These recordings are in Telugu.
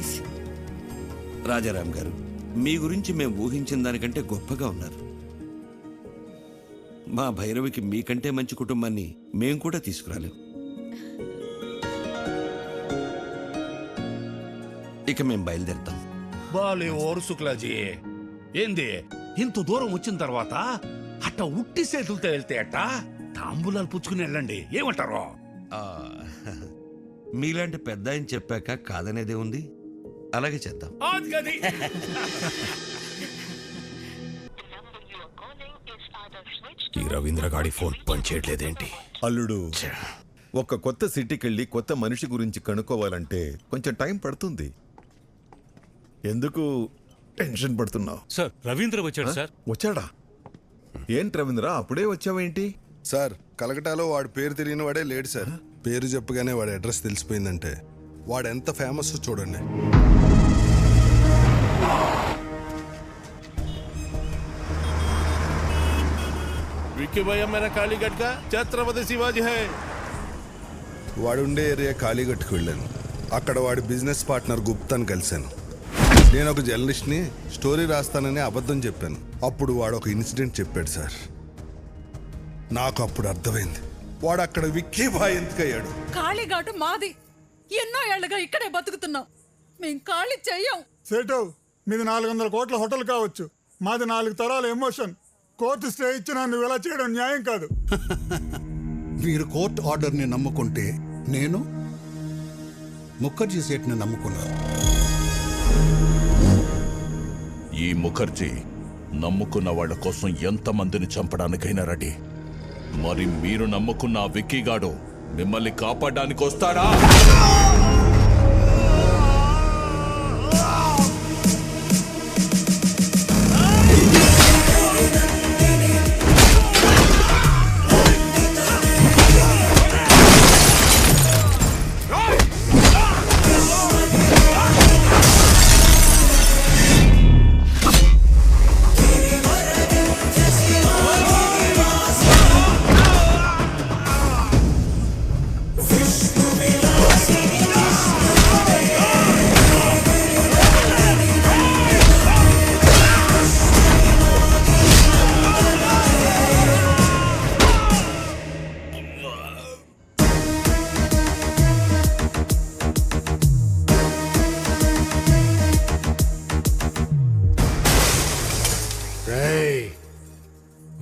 నైస్. రాజారాం గారు, మీ గురించి మేము ఊహించిన దానికంటే గొప్పగా ఉన్నారు. మా భైరవికి మీకంటే మంచి కుటుంబాన్ని మేం కూడా తీసుకురాలేం. ఇక మేం బయలుదేరుతాం. బాలే ఓరు శుక్లాజీ, ఏంది ఇంత దూరం వచ్చిన తర్వాత అట్ట ఉట్టి చేతులతో వెళ్తే అట్ట తాంబూలాలు పుచ్చుకుని వెళ్ళండి, ఏమంటారు? ఆ, మీలాంటి పెద్ద ఆయన చెప్పాక కాదనేదే ఉంది. అలాగే చేద్దాం. ఈ రవీంద్ర గాడి ఫోన్ పనిచేయట్లేదేంటి? అల్లుడు, ఒక కొత్త సిటీకి వెళ్ళి కొత్త మనిషి గురించి కనుక్కోవాలంటే కొంచెం టైం పడుతుంది. ఎందుకు టెన్షన్ పడుతున్నావు? సార్, రవీంద్ర వచ్చాడు సార్. వచ్చాడా? ఏంటి రవీంద్ర, అప్పుడే వచ్చావేంటి? సార్, కలకటాలో వాడి పేరు తెలియని వాడే లేడు సార్. పేరు చెప్పగానే వాడి అడ్రస్ తెలిసిపోయిందంటే వాడు ఎంత ఫేమస్ చూడండి. విక్కీ భయ్య మేరా కాళీగఢ్ కా ఛత్రపతి శివాజీ హై. వాడుండే ఏరియా కాళీగట్టుకు వెళ్ళాను. అక్కడ వాడి బిజినెస్ పార్ట్నర్ గుప్తాని కలిశాను. నేను ఒక జర్నలిస్ట్ని, స్టోరీ రాస్తానని అబద్ధం చెప్పాను. అప్పుడు వాడు ఒక ఇన్సిడెంట్ చెప్పాడు సార్. నాకు అప్పుడు అర్థమైంది వాడు అక్కడ విక్కీ బాయ్ ఎందుకయ్యాడు. కాళీఘాటు మాది. ఎన్నో ఏళ్లుగా ఇక్కడే బతుకుతున్నాం. మేం ఖాళీ చెయ్యం. సేటు, మీది 400 కోట్ల హోటల్ కావచ్చు, మాది 4 తరాల ఎమోషన్. కోర్టు స్టే ఇచ్చినా నువ్వు ఇలా చేయడం న్యాయం కాదు. మీరు కోర్టు ఆర్డర్ని నమ్ముకుంటే నేను ముఖర్జీ సేట్ని నమ్ముకున్నాను. ఈ ముఖర్జీ నమ్ముకున్న వాళ్ళ కోసం ఎంతమందిని చంపడానికైనా రెడీ. మరి మీరు నమ్ముకున్న ఆ విక్కీగాడు మిమ్మల్ని కాపాడడానికి వస్తాడా?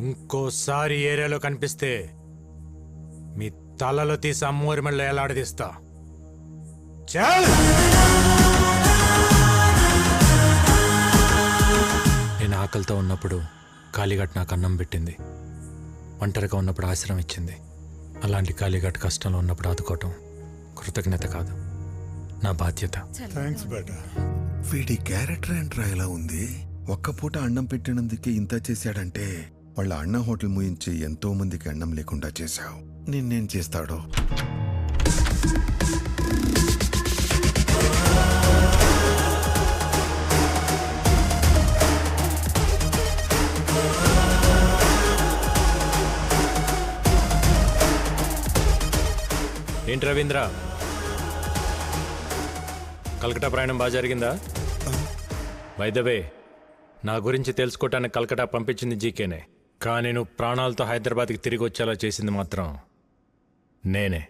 ఇంకోసారి ఏరియాలో కనిపిస్తే మీ తలలో తీసి అమ్మూరి మెళ్ళ ఎలాడదీస్తా. నేను ఆకలితో ఉన్నప్పుడు కాళీఘాట్ నాకు అన్నం పెట్టింది. ఒంటరిగా ఉన్నప్పుడు ఆశ్రమం ఇచ్చింది. అలాంటి కాళీఘాట్ కష్టంలో ఉన్నప్పుడు ఆదుకోవటం కృతజ్ఞత కాదు, నా బాధ్యత. థ్యాంక్స్ బేటా. వీడి క్యారెక్టర్ ఏంట్రా ఇలా ఉంది? ఒక్క పూట అన్నం పెట్టినందుకే ఇంత చేశాడంటే వాళ్ళ అన్న హోటల్ ముయించి ఎంతో మందికి అన్నం లేకుండా చేశావు. నిన్నేం చేస్తాడో? ఏంటి రవీంద్ర, కలకటా ప్రయాణం బాగా జరిగిందా? వైదవే, నా గురించి తెలుసుకోవటానికి కలకటా పంపించింది జీకేనే, కానీ నువ్వు ప్రాణాలతో హైదరాబాద్కి తిరిగి వచ్చేలా చేసింది మాత్రం నేనే.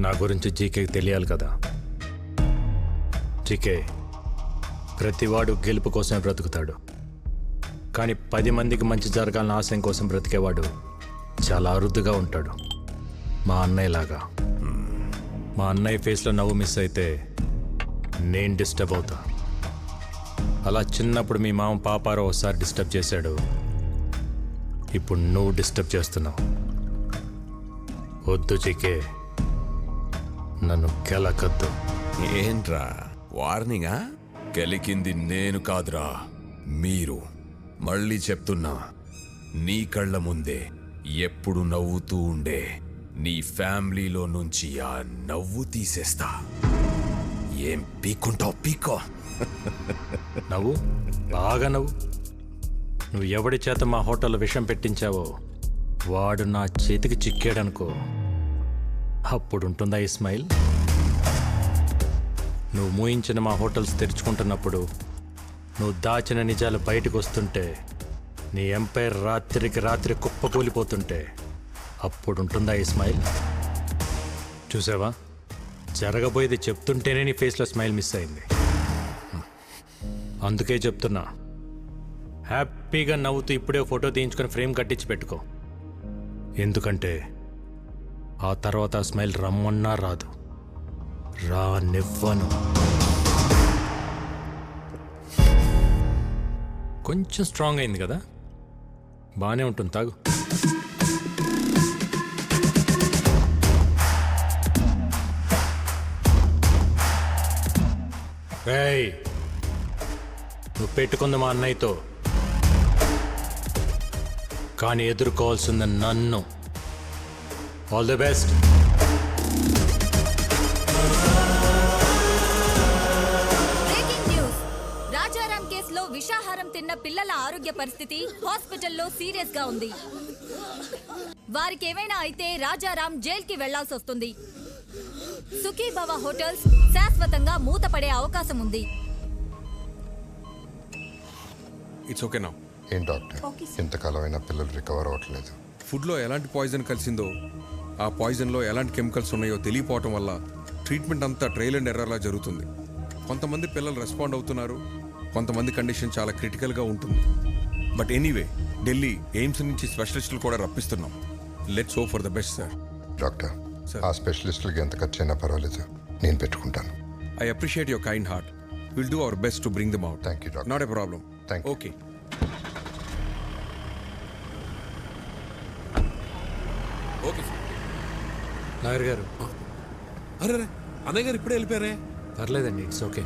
నా గురించి జీకేకి తెలియాలి కదా. జీకే, ప్రతివాడు గెలుపు కోసమే బ్రతుకుతాడు, కానీ 10 మందికి మంచి జరగాలని ఆశయం కోసం బ్రతికేవాడు చాలా అరుదుగా ఉంటాడు. మా అన్నయ్యలాగా. మా అన్నయ్య ఫేస్లో నవ్వు మిస్ అయితే నేను డిస్టర్బ్ అవుతా. అలా చిన్నప్పుడు మీ మామ పాపారావు ఒకసారి డిస్టర్బ్ చేశాడు, ఇప్పుడు నువ్వు డిస్టర్బ్ చేస్తున్నావు. వద్దు జీకే, నన్ను కెలకద్దు. ఏంట్రా వార్నింగా? గెలికింది నేను కాదురా, మీరు. మళ్ళీ చెప్తున్నా, నీ కళ్ళ ముందే ఎప్పుడు నవ్వుతూ ఉండే నీ ఫ్యామిలీలో నుంచి ఆ నవ్వు తీసేస్తా. ఏం పీక్కుంటావు పీకో. నవ్వు, బాగా నవ్వు. నువ్వు ఎవడి చేత మా హోటల్లో విషం పెట్టించావో వాడు నా చేతికి చిక్కాడనుకో, అప్పుడు ఉంటుందా ఈ స్మైల్? నువ్వు మూయించిన మా హోటల్స్ తెరుచుకుంటున్నప్పుడు, నువ్వు దాచిన నిజాలు బయటకు వస్తుంటే, నీ ఎంపైర్ రాత్రికి రాత్రి కుప్పకూలిపోతుంటే అప్పుడు ఉంటుందా ఈ స్మైల్? చూసావా, జరగబోయేది చెప్తుంటేనే నీ ఫేస్లో స్మైల్ మిస్ అయింది. అందుకే చెప్తున్నా, హ్యాపీగా నవ్వుతూ ఇప్పుడే ఫోటో తీయించుకొని ఫ్రేమ్ కట్టించి పెట్టుకో. ఎందుకంటే ఆ తర్వాత ఆ స్మైల్ రమ్మన్నా రాదు, రానివ్వను. కొంచెం స్ట్రాంగ్ అయింది కదా, బాగానే ఉంటుంది, తాగు. రేయ్, నువ్వు పెట్టుకుంది మా అన్నయ్యతో, కానీ ఎదుర్కోవాల్సింది నన్ను. All the best. Breaking news. Rajaram కేసులో విషాహారం తిన్న పిల్లల ఆరోగ్య పరిస్థితి హాస్పిటల్లో సీరియస్ గా ఉంది. వారికి ఏమైనా అయితే రాజారాం జైలుకి వెళ్లాల్సి వస్తుంది. సుఖీభవ హోటల్స్ శాశ్వతంగా మూతపడే అవకాశం ఉంది. ఇట్స్ ఓకే నా. ఏం డాక్టర్, ఇంతకాలమైనా పిల్లలు రికవర్ అవ్వట్లేదు. ఫుడ్లో ఎలాంటి పాయిజన్ కలిసిందో, ఆ పాయిజన్లో ఎలాంటి కెమికల్స్ ఉన్నాయో తెలియపోవటం వల్ల ట్రీట్మెంట్ అంతా ట్రయల్ అండ్ ఎర్రర్లా జరుగుతుంది. కొంతమంది పిల్లలు రెస్పాండ్ అవుతున్నారు, కొంతమంది కండిషన్ చాలా క్రిటికల్గా ఉంటుంది. బట్ ఎనీవే, ఢిల్లీ ఎయిమ్స్ నుంచి స్పెషలిస్టులు కూడా రప్పిస్తున్నాం. Let's hope for the best sir. Doctor, ఆ స్పెషలిస్టులకి ఎంత ఖర్చు అయినా పర్వాలేదు, నేను పెట్టుకుంటాను. I appreciate your kind heart. Will do our best to bring them out. Thank you doctor. Not a problem. Thank you. Okay. Okay sir. Nagar garu. అరే అన్నయ్య గారు ఇప్పుడే వెళ్ళిపోయారే. పర్లేదండి, ఇట్స్ ఓకే.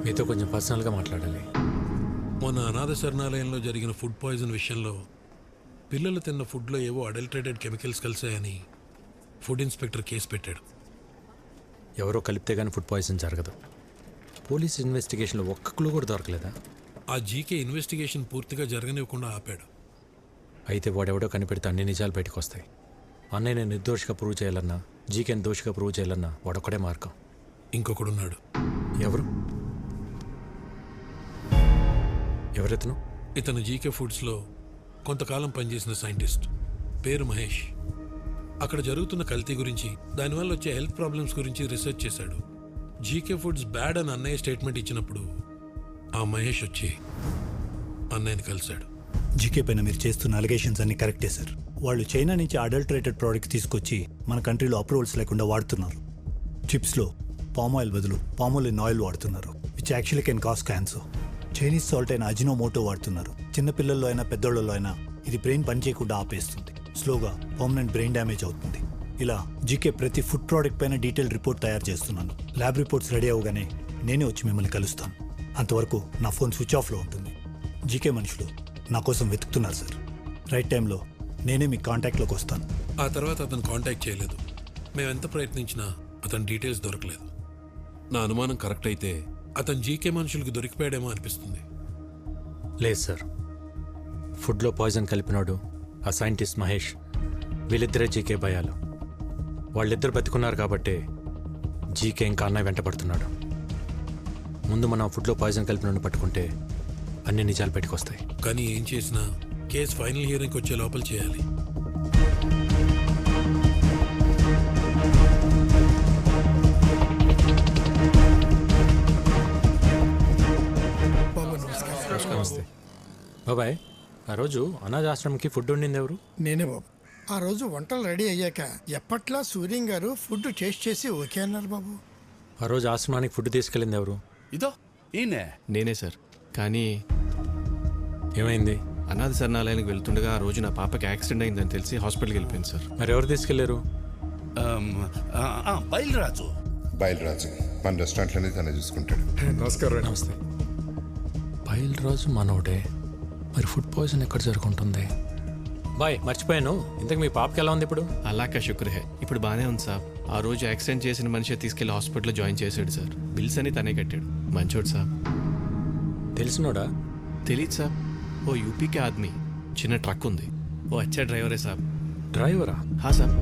మీతో కొంచెం పర్సనల్గా మాట్లాడాలి. మొన్న అనాథ శరణాలయంలో జరిగిన ఫుడ్ పాయిజన్ విషయంలో పిల్లలు తిన్న ఫుడ్లో ఏవో అడల్టరేటెడ్ కెమికల్స్ కలిసాయని ఫుడ్ ఇన్స్పెక్టర్ కేసు పెట్టాడు. ఎవరో కలిపితే కానీ ఫుడ్ పాయిజన్ జరగదు. పోలీస్ ఇన్వెస్టిగేషన్లో ఒక్క క్లూ కూడా దొరకలేదా? ఆ జీకే ఇన్వెస్టిగేషన్ పూర్తిగా జరగనివ్వకుండా ఆపాడు. అయితే వాడెవడో కనిపెడితే అన్ని నిజాలు బయటకు వస్తాయి. అన్నయ్య నిర్దోషిగా ప్రూవ్ చేయాలన్నా, జీకేని దోషిగా ప్రూవ్ చేయాలన్నా వాడొక్కడే మార్గం. ఇంకొకడున్నాడు. ఎవరు? ఎవరెతను? ఇతను జీకే ఫుడ్స్లో కొంతకాలం పనిచేసిన సైంటిస్ట్. పేరు మహేష్. అక్కడ జరుగుతున్న కల్తీ గురించి, దానివల్ల వచ్చే హెల్త్ ప్రాబ్లమ్స్ గురించి రీసెర్చ్ చేశాడు. జీకే ఫుడ్స్ బ్యాడ్ అని అన్నయ్య స్టేట్మెంట్ ఇచ్చినప్పుడు ఆ మహేష్ వచ్చి అన్నయ్యని కలిశాడు. జీకే పైన మీరు చేస్తున్న అలిగేషన్స్ అన్ని కరెక్టే సార్. వాళ్ళు చైనా నుంచి అడల్టరేటెడ్ ప్రోడక్ట్స్ తీసుకొచ్చి మన కంట్రీలో అప్రూవల్స్ లేకుండా వాడుతున్నారు. చిప్స్లో పామ్ ఆయిల్ బదులు పామోలిన్ ఆయిల్ వాడుతున్నారు, which actually can cause cancer. Chinese salt అయిన అజినోమోటో వాడుతున్నారు. చిన్నపిల్లల్లో అయినా పెద్దోళ్ళలో అయినా ఇది బ్రెయిన్ పనిచేయకుండా ఆపేస్తుంది. స్లోగా పర్మనెంట్ బ్రెయిన్ డ్యామేజ్ అవుతుంది. ఇలా జీకే ప్రతి ఫుడ్ ప్రోడక్ట్ పైన డీటెయిల్ రిపోర్ట్ తయారు చేస్తున్నాను. ల్యాబ్ రిపోర్ట్స్ రెడీ అవగానే నేనే వచ్చి మిమ్మల్ని కలుస్తాను. అంతవరకు నా ఫోన్ స్విచ్ ఆఫ్లో ఉంటుంది. జీకే మనుషులు నా కోసం వెతుకుతున్నారు సార్. రైట్ టైంలో నేనే మీ కాంటాక్ట్లోకి వస్తాను. ఆ తర్వాత అతను కాంటాక్ట్ చేయలేదు. మేము ఎంత ప్రయత్నించినా అతని డీటెయిల్స్ దొరకలేదు. నా అనుమానం కరెక్ట్ అయితే అతను జీకే మనుషులకు దొరికిపోయాడేమో అనిపిస్తుంది. లేదు సార్, ఫుడ్లో పాయిజన్ కలిపినాడు ఆ సైంటిస్ట్ మహేష్. వీళ్ళిద్దరే జీకే భయాలు. వాళ్ళిద్దరు బతుకున్నారు కాబట్టి జీకే ఇంకా అన్నయ్య వెంట పడుతున్నాడు. ముందు మనం ఫుడ్లో పాయిజన్ కలిపినోడిని పట్టుకుంటే అన్ని నిజాలు బయటకు వస్తాయి. కానీ ఏం చేసినా కేసు ఫైనల్ హియరింగ్కి వచ్చే లోపల చేయాలి. నమస్తే బాబాయ్. ఆ రోజు అనాథాశ్రమంకి ఫుడ్ వండింది ఎవరు? నేనే బాబు. ఆ రోజు వంటలు రెడీ అయ్యాక ఎప్పట్లా సూర్యం గారు ఫుడ్ టేస్ట్ చేసి ఓకే అన్నారు బాబు. ఆ రోజు ఆశ్రమానికి ఫుడ్ తీసుకెళ్ళింది ఎవరు? ఇదో ఈయనే. నేనే సార్. కానీ ఏమైంది? అనాథ శరణాలయానికి వెళ్తుండగా ఆ రోజు నా పాపకి యాక్సిడెంట్ అయిందని తెలిసి హాస్పిటల్కి వెళ్ళిపోయింది సార్. మరి ఎవరు తీసుకెళ్లారు? బయలురాజు. బయలురాజు మన రెస్టారెంట్లోనే తనే చూసుకుంటాడు. నమస్కారం. నమస్తే. బయలురాజు మనోడే. మరి ఫుడ్ పాయిజన్ ఎక్కడ జరుగుతుంది? బాయ్, మర్చిపోయాను. ఇంతకు మీ పాపకి ఎలా ఉంది ఇప్పుడు? అలాకా శుక్ర్ హే, ఇప్పుడు బాగానే ఉంది సార్. ఆ రోజు యాక్సిడెంట్ చేసిన మనిషి తీసుకెళ్లి హాస్పిటల్లో జాయిన్ చేశాడు సార్. బిల్స్ అని తనే కట్టాడు. మంచోడు సార్. తెలిసినోడా? తెలీదు సార్. ఓ యూపీకే ఆద్మీ. చిన్న ట్రక్ ఉంది. ఓ అచ్చా డ్రైవరే సార్. డ్రైవరా? హా సార్.